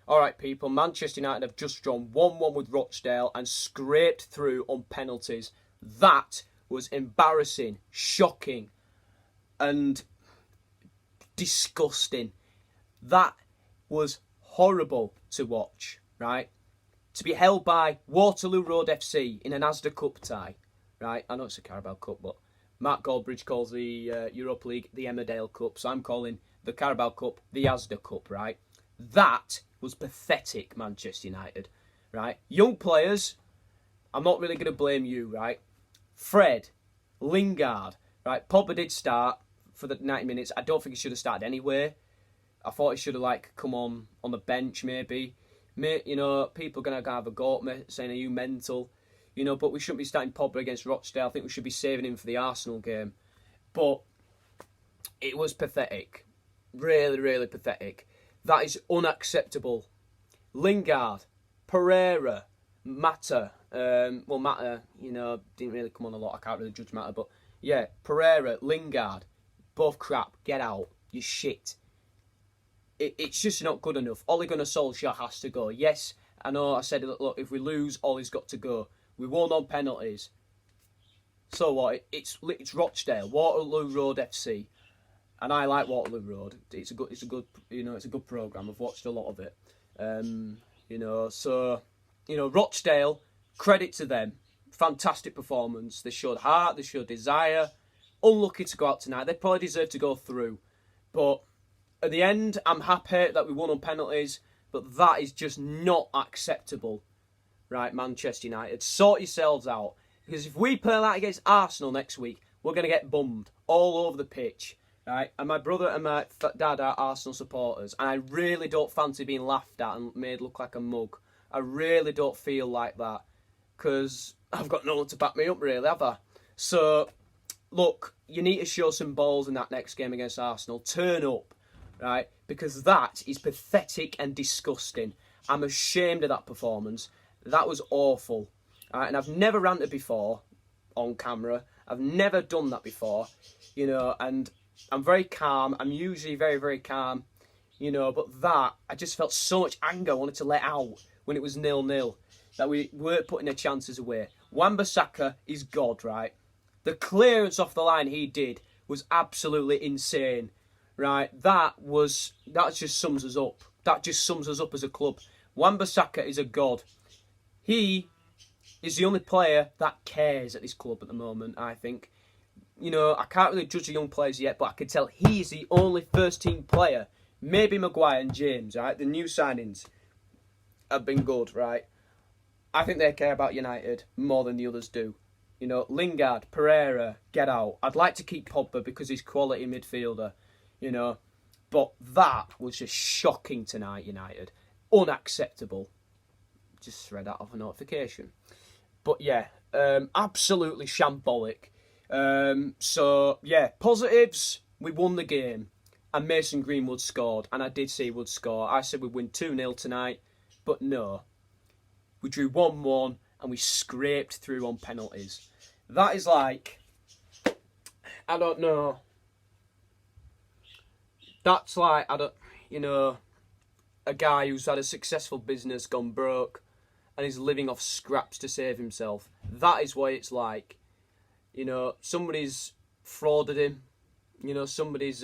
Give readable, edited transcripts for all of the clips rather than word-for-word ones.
Alright people, Manchester United have just drawn 1-1 with Rochdale and scraped through on penalties. That was embarrassing, shocking and disgusting. That was horrible to watch, right? To be held by Waterloo Road FC in an Asda Cup tie, right? I know it's a Carabao Cup, but Mark Goldbridge calls the Europa League the Emmerdale Cup, so I'm calling the Carabao Cup the Asda Cup, right? That was pathetic, Manchester United, right? Young players, I'm not really going to blame you, right? Fred, Lingard, right? Pogba did start for the 90 minutes. I don't think he should have started anyway. I thought he should have come on the bench maybe. You know, people are going to have a go at me saying, are you mental? You know, but we shouldn't be starting Pogba against Rochdale. I think we should be saving him for the Arsenal game. But it was pathetic. Really, really pathetic. That is unacceptable. Lingard, Pereira, Mata. Mata, you know, didn't really come on a lot. I can't really judge Mata. But yeah, Pereira, Lingard, both crap. Get out. You shit. It's just not good enough. Ole Gunnar Solskjaer has to go. Yes, I know I said, look, if we lose, Ole's got to go. We won on penalties. So what? It's Rochdale, Waterloo Road FC, and I like Waterloo Road. It's a good program. I've watched a lot of it. Rochdale. Credit to them. Fantastic performance. They showed heart. They showed desire. Unlucky to go out tonight. They probably deserve to go through, but at the end, I'm happy that we won on penalties, but that is just not acceptable. Right, Manchester United, sort yourselves out. Because if we play that against Arsenal next week, we're going to get bummed all over the pitch. Right, and my brother and my dad are Arsenal supporters, and I really don't fancy being laughed at and made look like a mug. I really don't feel like that, because I've got no one to back me up, really, have I? So, look, you need to show some balls in that next game against Arsenal. Turn up. Right, because that is pathetic and disgusting. I'm ashamed of that performance. That was awful. Right, and I've never ranted before on camera. I've never done that before, you know, and I'm very calm. I'm usually very, very calm, you know, but that, I just felt so much anger I wanted to let out when it was 0-0, that we weren't putting the chances away. Wan-Bissaka is God, right? The clearance off the line he did was absolutely insane. Right, that just sums us up. That just sums us up as a club. Wan-Bissaka is a god. He is the only player that cares at this club at the moment, I think. You know, I can't really judge the young players yet, but I can tell he is the only first-team player. Maybe Maguire and James, right? The new signings have been good, right? I think they care about United more than the others do. You know, Lingard, Pereira, get out. I'd like to keep Pogba because he's quality midfielder. You know, but that was just shocking tonight, United. Unacceptable. Just read that off a notification. But yeah, absolutely shambolic. So, yeah, positives, we won the game. And Mason Greenwood scored. And I did say he would score. I said we'd win 2-0 tonight. But no. We drew 1-1 and we scraped through on penalties. That is like, I don't know. That's like, a guy who's had a successful business, gone broke, and is living off scraps to save himself. That is what it's like. You know, somebody's frauded him. You know, somebody's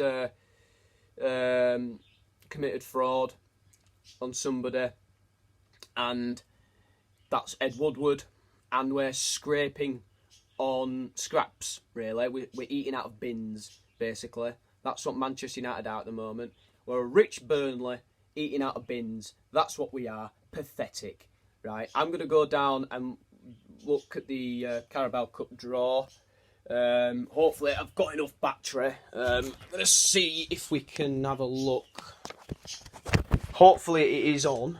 committed fraud on somebody. And that's Ed Woodward. And we're scraping on scraps, really. We're eating out of bins, basically. That's what Manchester United are at the moment. We're a Rich Burnley eating out of bins. That's what we are. Pathetic. Right, I'm going to go down and look at the Carabao Cup draw. Hopefully I've got enough battery. I'm going to see if we can have a look. Hopefully it is on.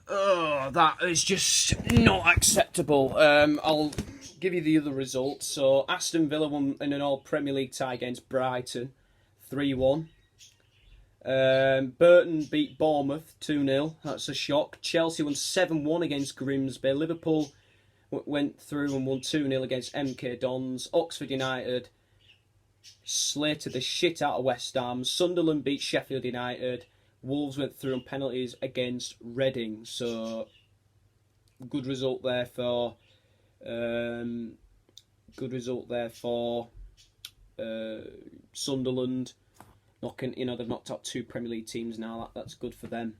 Oh, that is just not acceptable. I'll give you the other results. So, Aston Villa won in an all-Premier League tie against Brighton, 3-1. Burton beat Bournemouth, 2-0. That's a shock. Chelsea won 7-1 against Grimsby. Liverpool went through and won 2-0 against MK Dons. Oxford United slated the shit out of West Ham. Sunderland beat Sheffield United. Wolves went through on penalties against Reading. So good result there for Sunderland. They've knocked out 2 Premier League teams now. That's good for them.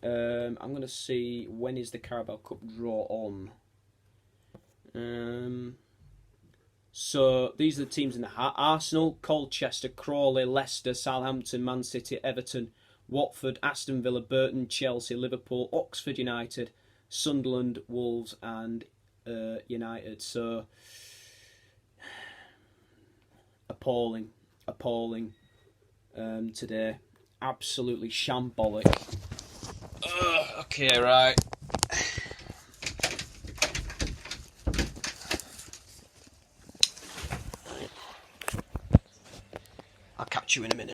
I'm going to see, when is the Carabao Cup draw on? So these are the teams in the hat: Arsenal, Colchester, Crawley, Leicester, Southampton, Man City, Everton, Watford, Aston Villa, Burton, Chelsea, Liverpool, Oxford United, Sunderland, Wolves and United. So appalling today. Absolutely shambolic. Okay, right. I'll catch you in a minute.